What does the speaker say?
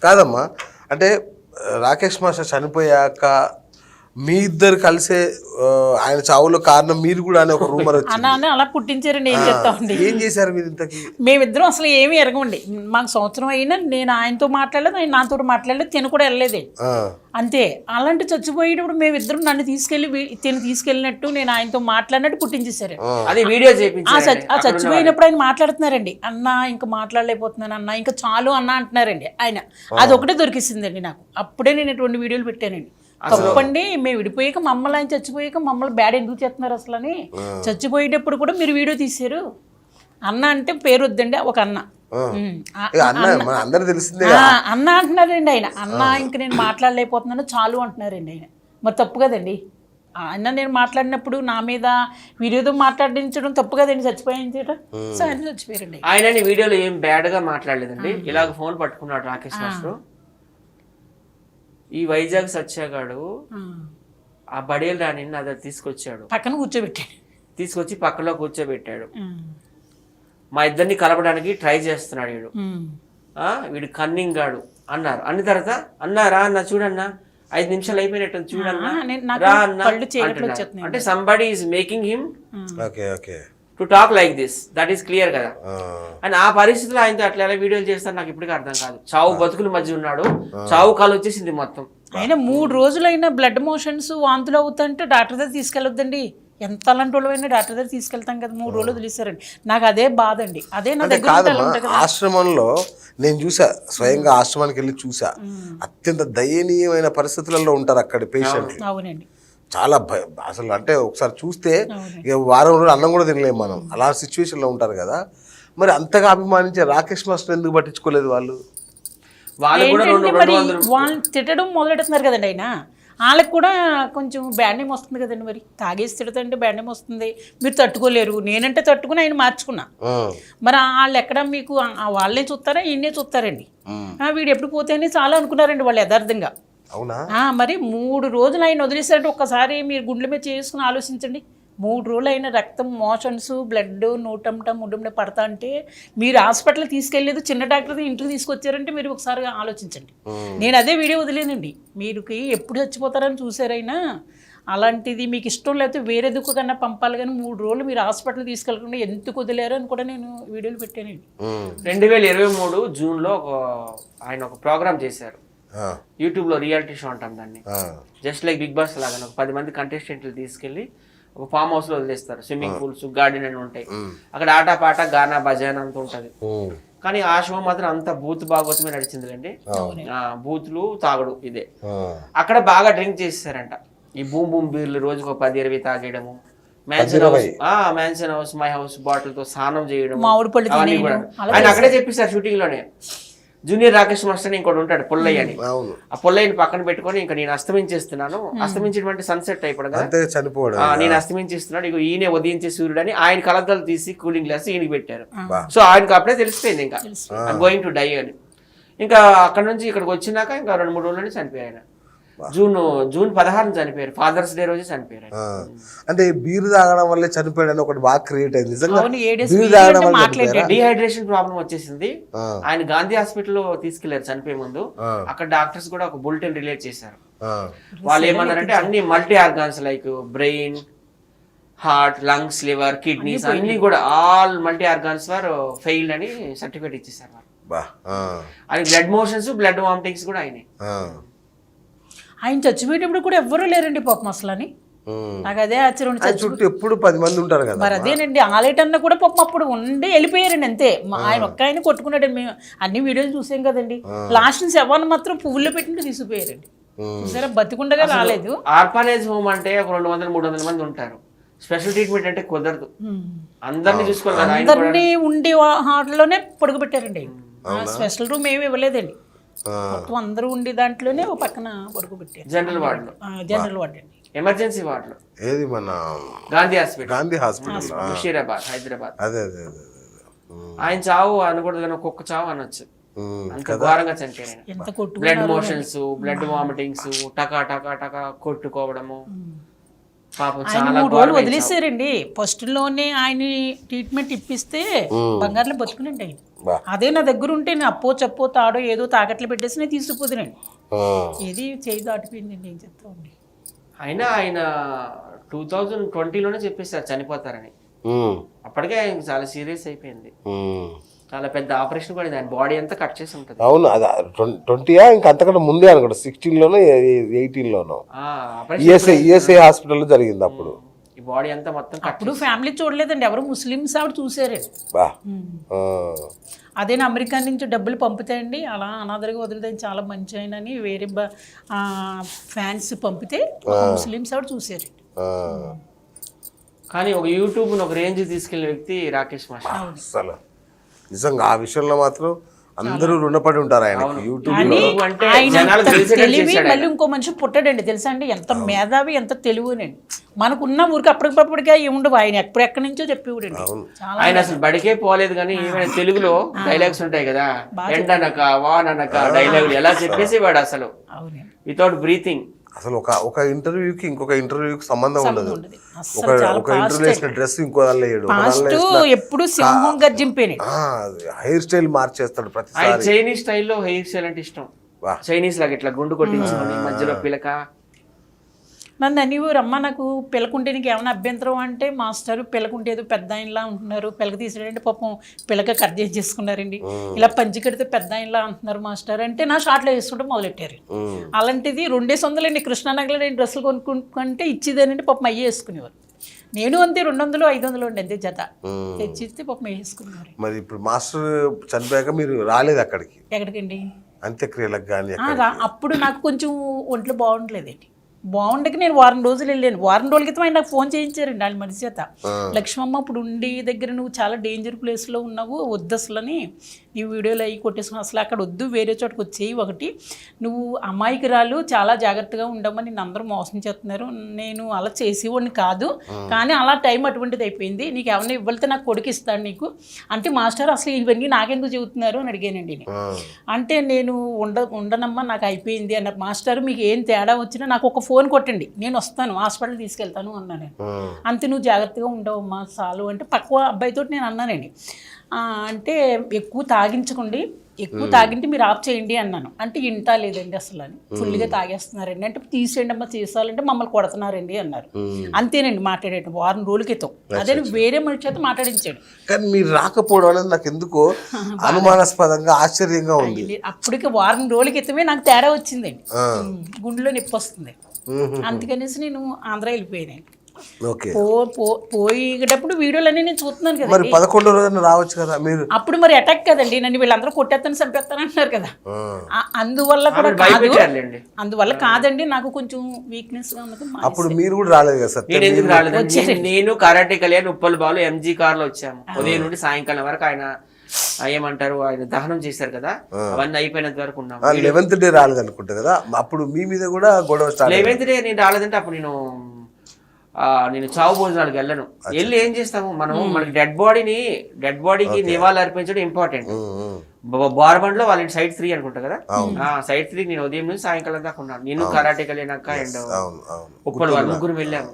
కాదమ్మా, అంటే రాకేష్ మాస్టర్ చనిపోయాక మీ ఇద్దరు కలిసే ఆయన చావులో కారణం మీరు కూడా అనే ఒక రూమర్ వచ్చింది. అన్న అలా పుట్టించారండి, ఏం చెప్తామండి. ఏం చేశారు మీరు ఇంతకీ? మేమిద్దరం అసలు ఏమీ ఎరగండి. మాకు సంవత్సరం అయినా నేను ఆయనతో మాట్లాడలేదు, ఆయన నాతో మాట్లాడలేదు, తిను కూడా వెళ్ళలేదే అంతే. అలాంటి చచ్చిపోయేటప్పుడు మేమిద్దరం నన్ను తిను తీసుకెళ్ళినట్టు నేను ఆయనతో మాట్లాడినట్టు పుట్టించేశారు. అది వీడియో ఆ చచ్చిపోయినప్పుడు ఆయన మాట్లాడుతున్నారండి, అన్న ఇంకా మాట్లాడలేకపోతున్నాను అన్న, ఇంకా చాలు అన్న అంటున్నారండి ఆయన. అది ఒకటే దొరికిసిందండి నాకు. అప్పుడే నేను ఇటువంటి వీడియోలు పెట్టానండి. తప్పండి, మేము విడిపోయాక మమ్మల్ని ఆయన చచ్చిపోయాక మమ్మల్ని బ్యాడ్ ఎందుకు చేస్తున్నారు అసలు అని. చచ్చిపోయేటప్పుడు కూడా మీరు వీడియో తీశారు. అన్న అంటే పేరు వద్దండి, ఒక అన్న అన్న అంటున్నారండి ఆయన. అన్న ఇంక నేను మాట్లాడలేకపోతున్నాను చాలు అంటున్నారండి ఆయన. మరి తప్పు కదండి. ఆయన నేను మాట్లాడినప్పుడు నా మీద వీడియోతో మాట్లాడించడం తప్పు కదండి, చచ్చిపోయించడం. సో ఆయన చచ్చిపోయారండి. ఆయన వీడియోలో ఏం బ్యాడ్ గా మాట్లాడలేదండి. ఇలాగ ఫోన్ పట్టుకున్నాడు రాకేష్ మాస్టర్. ఈ వైజాగ్ సత్యాగాడు ఆ బడేలు రాణి నా దగ్గర తీసుకొచ్చాడు, పక్కన కూర్చోబెట్టాడు, తీసుకొచ్చి పక్కలో కూర్చోబెట్టాడు. మా ఇద్దరిని కలపడానికి ట్రై చేస్తున్నాడు వీడు. వీడు కన్నింగ్ గాడు అన్నారు. అన్న తర్వాత అన్నారా అన్న చూడన్నా 5 నిమిషాలు అయిపోయినట్టు చూడన్నా రా అన్న అంటే somebody is making him to talk like this. That is clear కదా. అండ్ ఆ పరిస్థితిలో ఆయనతో అట్లా ఎలా వీడియోలు చేస్తాను నాకు ఇప్పటికీ అర్థం కాదు. చావు బతుకుల మధ్య ఉన్నాడు, చావు కాలు వచ్చేసింది మొత్తం. అయినా 3 రోజులైనా బ్లడ్ మోషన్స్ వాంతులు అవుతుంటే డాక్టర్ దగ్గర తీసుకెళ్ళొద్దండి. ఎంత అలాంటి వాళ్ళు అయినా డాక్టర్ దగ్గర తీసుకెళ్తాం కదా. 3 రోజులు వదిలేశారండి. నాకు అదే బాధ అండి. అదే నా దగ్గర ఆశ్రమంలో నేను చూసా, స్వయంగా ఆశ్రమానికి వెళ్ళి చూసా. అత్యంత దయనీయమైన పరిస్థితులలో ఉంటారు అక్కడ పేషెంట్. అవునండి, చాలా అసలు అంటే ఒకసారి చూస్తే ఇక వారం రోజులు అన్నం కూడా తినలేము మనం. అలా సిచ్యువేషన్లో ఉంటారు కదా. మరి అంతగా అభిమానించే రాకేష్ మాస్టర్ ఎందుకు పట్టించుకోలేదు వాళ్ళు? వాళ్ళు తిట్టడం మొదలెడుతున్నారు కదండి ఆయన. వాళ్ళకి కూడా కొంచెం బ్యాడ్ నేమ్ వస్తుంది కదండి. మరి తాగేసి తిడుతుంటే బ్యాడ్ నేమ్ వస్తుంది, మీరు తట్టుకోలేరు. నేనంటే తట్టుకుని ఆయన మార్చుకున్నా. మరి వాళ్ళు ఎక్కడ మీకు వాళ్ళే చూస్తారా ఈయనే చూస్తారండి. వీడు ఎప్పుడు పోతేనే చాలా అనుకున్నారండి వాళ్ళు యథార్థంగా. అవునా? మరి 3 రోజులు ఆయన వదిలేసారంటే ఒక్కసారి మీరు గుండెల మీద చేసుకుని ఆలోచించండి. 3 రోజులు అయిన రక్తం, మోషన్స్, బ్లడ్ నూటంట ముడ్డంట పడతా అంటే మీరు హాస్పిటల్ తీసుకెళ్ళలేదు, చిన్న డాక్టర్ ఇంటికి తీసుకొచ్చారంటే మీరు ఒకసారి ఆలోచించండి. నేను అదే వీడియో వదిలేనండి. మీరు ఎప్పుడు చచ్చిపోతారని చూసారైనా అలాంటిది మీకు ఇష్టం లేకపోతే వేరే దుక్కు కన్నా పంపాలి, కానీ 3 రోజులు మీరు హాస్పిటల్ తీసుకెళ్ళకుండా ఎందుకు వదిలేరు అని కూడా నేను వీడియోలు పెట్టానండి. 2023 జూన్లో ఆయన ఒక ప్రోగ్రామ్ చేశారు యూట్యూబ్ లో, రియాలిటీ షో అంటాం దాన్ని. జస్ట్ లైక్ బిగ్ బాస్ లాగా ఒక 10 మంది కంటెస్టెంట్లు తీసుకెళ్లి ఒక ఫామ్ హౌస్ లో వదిలేస్తారు. స్విమ్మింగ్ పూల్స్, గార్డెన్ అని ఉంటాయి. అక్కడ ఆట పాట, గానా భజన అంత ఉంటది. కానీ ఆ షో మాత్రం అంత బూత్ భాగవతమే నడిచిందిలేండి. బూతులు, తాగుడు ఇదే. అక్కడ బాగా డ్రింక్ చేసేసారంట. ఈ బూమ్ బూమ్ బీర్లు రోజుకు 10-20 తాగేయడము, Mansion House my house bottle తో స్నానం చేయడం, అవన్నీ కూడా ఆయన అక్కడే చెప్పేశారు షూటింగ్ లోనే. జూనియర్ రాకేష్ మాస్టర్ ఇంకోటి ఉంటాడు పుల్లయ్య అని. ఆ పుల్లయ్యని పక్కన పెట్టుకొని ఇంకా నేను అస్తమించేస్తున్నాను, అస్తమించేటువంటి సన్సెట్ అయిపోవడం నేను అస్తమించేస్తున్నాడు, ఇక ఈయన ఉదయించే సూర్యుడు అని ఆయన కలద్దలు తీసి కూలింగ్ గ్లాస్ ఈయనకి పెట్టారు. సో ఆయనకు అప్పుడే తెలిసిపోయింది ఇంకా గోయింగ్ టు డై అని. ఇంకా అక్కడ నుంచి ఇక్కడికి వచ్చినాక ఇంకా 2-3 రోజులని చనిపోయారు ఆయన. జూన్ 16 చనిపోయారు. ఫాదర్స్ డే రోజు చనిపోయారు. అంటే బీరు తాగడం వల్లే చనిపోయాడు ఒకటి బాగా క్రియేట్ అయింది. డిహైడ్రేషన్ ప్రాబ్లం వచ్చేసింది. ఆయన గాంధీ హాస్పిటల్లో తీసుకెళ్లారు చనిపోయే ముందు. అక్కడ డాక్టర్స్ కూడా ఒక బులెటిన్ రిలీజ్ చేశారు. వాళ్ళు ఏమన్నారంటే అన్ని multi organs like brain, heart, lungs, liver, kidneys అన్ని కూడా ఆల్ మల్టీ ఆర్గాన్స్ వర్ ఫెయిల్డ్ అని సర్టిఫికేట్ ఇచ్చేసారు. ఆయన బ్లడ్ మోషన్స్, బ్లడ్ వామిటింగ్స్ కూడా అయినాయి. ఆయన చచ్చిపోయేటప్పుడు కూడా ఎవ్వరూ లేరండి పాపం అసలు అని. నాకు అదే ఆశ్చర్యం. చుట్టూ ఎప్పుడు 10 మంది ఉంటారు కదా. మరి అదేనండి, ఆలేటన్నా కూడా పాపం అప్పుడు ఉండి వెళ్ళిపోయారండి అంతే. ఆయన ఒక్క ఆయన కొట్టుకున్నాడు. మేము అన్ని వీడియోలు చూసాం కదండి. లాస్ట్ నుంచి ఎవరిని మాత్రం పువ్వుల్లో పెట్టినట్టు తీసుకుపోయారండి. చూసారా, బతికుండగా రాలేదు. ఆర్ఫనేజ్ హోమ్ అంటే ఒక 200-300 మంది ఉంటారు. స్పెషల్ ట్రీట్మెంట్ అంటే కుదరదు, అందరినీ చూసుకోవాలి. అందరినీ ఉండి హార్ట్లోనే పడుకోబెట్టారండి. స్పెషల్ రూమ్ ఏమి ఇవ్వలేదండి. మొత్తం అందరూ ఉండి దాంట్లోనే ఒక పక్కన పడుకోబెట్టారు. జనరల్ వార్డ్ అండి, ఎమర్జెన్సీ వార్డ్ లో. ఏది మన గాంధీ హాస్పిటల్ ముషీరాబాద్, హైదరాబాద్. అదే ఆయన చావు అనకూడదు కానీ ఒక్కొక్క చావు అనొచ్చు. అంత ఘోరంగా చనిపోయారు. బ్లడ్ మోషన్స్, బ్లడ్ వామిటింగ్స్, టకా టకా టకా కొట్టుకోవడము. పాపం ఆయన చాలా 3 రోజులు వదిలేసారండి. ఫస్ట్ లోనే ఆయన ట్రీట్మెంట్ ఇప్పిస్తే బంగారులో బతుకునండి ఆయన. బా. అదే నా దగ్గర ఉంటే నేను అప్పో చెప్పో తాడో ఏదో తాకట్లు పెట్టేసి నేను తీసుకుపోదునండి. ఏది చేయి దాటిపోయిందండి, ఏం చెప్తామండి. అయినా ఆయన 2020లోనే చెప్పేశారు చనిపోతారని. అప్పటికే ఆయన చాలా సీరియస్ అయిపోయింది. చాలా పెద్ద ఆపరేషన్ కూడా ఆయన బాడీ అంతా కట్ చేసి ఉంటుంది. అవును, అది 20 ఇంకా అంతకంటే ముందే అనుకుంటా, 16లోనో 18లోనో ఈఎస్ఐ హాస్పిటల్లో జరిగింది అప్పుడు. ఈ బాడీ అంతా మొత్తం కట్. అప్పుడు ఫ్యామిలీ చూడలేదండి, ఎవరు ముస్లిమ్స్ ఆవిడ చూసారండి. బా. అదే అమెరికా నుంచి డబ్బులు పంపుతాయండి, అలా అనాథరిగా వదిలితే చాలా మంచి ఆయనని వేరే ఫ్యాన్స్ పంపితే ముస్లిమ్స్ ఆవిడ చూసారండి. కానీ ఒక యూట్యూబ్ ఒక రేంజ్ తీసుకెళ్లిన వ్యక్తి రాకేష్ మాస్టర్. అసలు నిజంగా ఆ విషయంలో మాత్రం అందరూ రుణపడి ఉంటారు ఆయనకి. యూట్యూబ్ అంటే ఆయన జనాలు తెలివి తెలిసి మళ్ళీ ఇంకో మనిషి పుట్టాడండి తెలుసా అండి, ఎంత మేధావి ఎంత తెలివినండి. మనకున్న ఊరికి అప్పటికప్పటికే ఏముండవు, ఆయన ఎక్కడి నుంచో చెప్పేవాడండి. ఆయన అసలు బడికే పోలేదు, కానీ ఏమైనా తెలుగులో డైలాగ్స్ ఉంటాయి కదా, ఎండనక వాననక డైలాగులు ఎలా చెప్పేసేవాడు అసలు వితౌట్ బ్రీతింగ్. అసలు ఒక ఇంటర్వ్యూకి ఇంకొక ఇంటర్వ్యూకి సంబంధం ఉండదు. ఒక ఇంటర్వ్యూ వేసిన డ్రెస్ ఇంకో దానిలో వేయడు, ఎప్పుడు సింహం గర్జింపేనే హెయిర్ స్టైల్ మార్చేస్తాడు ప్రతిసారి. చైనీస్ స్టైల్లో హెయిర్ స్టైల్ అంటే ఇష్టం. చైనీస్ లాగా ఇట్లా గుండు కొట్టించుకొని మధ్యలో పిలక. నన్ను అనేవారు, అమ్మ నాకు పిలకుంటే నీకు ఏమైనా అభ్యంతరం అంటే, మాస్టర్ పిలకుంటే ఏదో పెద్ద ఆయనలా ఉంటున్నారు, పిలక తీసాడంటే పాపం పిలక కట్ చేసుకున్నారండి, ఇలా పంచి కడితే పెద్ద ఆయనలా అంటున్నారు మాస్టర్ అంటే నా షార్ట్లో వేసుకుంటే మొదలెట్టారు. అలాంటిది 200 అండి కృష్ణానగర్లో నేను డ్రెస్సులు కొనుక్కుంటే ఇచ్చేదేనండి, పాపం అయ్యే వేసుకునేవారు. నేను అంతే 200, 500 అండి అంతే జత తెచ్చిస్తే పాపం వేసుకునేవారు. మరి ఇప్పుడు మాస్టర్ చనిపోయాక మీరు రాలేదు అక్కడికి? ఎక్కడికండి? అంత్యక్రియలకు కానీ? అప్పుడు నాకు కొంచెం ఒంట్లో బాగుండలేదండి. బాగుండక నేను వారం రోజులు వెళ్ళాను. వారం రోజుల క్రితం ఆయన నాకు ఫోన్ చేయించారండి వాళ్ళ మనిషి చేత. లక్ష్మమ్మ ఇప్పుడు ఉండి దగ్గర నువ్వు చాలా డేంజర్ ప్లేస్లో ఉన్నావు, వద్దు అసలని నీ వీడియోలు అవి కొట్టేసుకుని అసలు అక్కడ వద్దు, వేరే చోటకి వచ్చేయి, ఒకటి నువ్వు అమాయకురాలు, చాలా జాగ్రత్తగా ఉండమని నిన్ను అందరూ మోసం చేస్తున్నారు, నేను అలా చేసేవాడిని కాదు, కానీ అలా టైం అటువంటిది అయిపోయింది, నీకు ఎవరిని ఇవ్వలితే నాకు కొడుకు ఇస్తాను నీకు అంటే, మాస్టర్ అసలు ఇవన్నీ నాకెందుకు చెబుతున్నారు అని అడిగానండి నేను. అంటే నేను ఉండనమ్మా నాకు అయిపోయింది అన్న. మాస్టర్ మీకు ఏం తేడా వచ్చినా నాకు ఒక ఫోన్ కొట్టండి, నేను వస్తాను, హాస్పిటల్ తీసుకెళ్తాను అన్నాను. అంతే, నువ్వు జాగ్రత్తగా ఉండవమ్మా చాలు అంటే పక్క అబ్బాయితో నేను అన్నానండి. అంటే ఎక్కువ తాగించకండి, ఎక్కువ తాగింటే మీరు ఆఫ్ చేయండి అన్నాను. అంటే ఇంటా లేదండి అసలు అని, ఫుల్గా తాగేస్తున్నారండి అంటే, తీసేయండి అమ్మా చేసాలంటే మమ్మల్ని కొడుతున్నారండి అన్నారు. అంతేనండి మాట్లాడాడు వారం రోజుల క్రితం. అదే వేరే మనిషి చేత మాట్లాడించాడు. కానీ మీరు రాకపోవడం అనేది నాకు ఎందుకో అనుమానాస్పదంగా ఆశ్చర్యంగా ఉంది. అప్పటికి వారం రోజుల క్రితమే నాకు తేడా వచ్చిందండి, గుండెలో నొప్పి వస్తుంది, అందుకనేసి నేను ఆంధ్ర వెళ్ళిపోయాను. పోయేటప్పుడు వీడియోలన్నీ నేను చూస్తున్నాను కదా. మరి 11వ రోజున రావచ్చు కదా మీరు. అప్పుడు మరి అటాక్ కదండి, నన్ను వీళ్ళందరూ కొట్టేస్తాను చంపేస్తాను అంటున్నారు కదా, అందువల్ల కూడా కాదు, అందువల్ల కాదండి, నాకు కొంచెం వీక్నెస్ గా ఉన్నది. అప్పుడు మీరు కూడా రాలేదు కదా సార్? నేను ఎందుకు రాలేదు, నేను karate Kalyan Uppal Balu MG car లో వచ్చాము. ఉదయం నుండి సాయంకాలం వరకు ఆయన ఏమంటారు ఆయన దహనం చేశారు కదా, అవన్నీ అయిపోయినంత వరకు ఉన్నాము. 11th డే రాలేదు అనుకుంటా కదా, అప్పుడు మీ మీద కూడా గొడవ స్టార్ట్. 11th డే నేను రాలేదంటే అప్పుడు నేను చావు భోజనాలకు వెళ్ళను. వెళ్ళి ఏం చేస్తాము మనం, మనకి డెడ్ బాడీకి నివాళులు అర్పించడం ఇంపార్టెంట్. బార్బండ్ లో వాళ్ళ సైడ్ 3 అనుకుంటా కదా, సైడ్ 3 నేను ఉదయం నుంచి సాయంకాలం దాకా ఉన్నాను. నేను కరాటే కళ్యాణ్ అక్క అండ్ ఉప్పల్ వాళ్ళు ముగ్గురు వెళ్ళాము.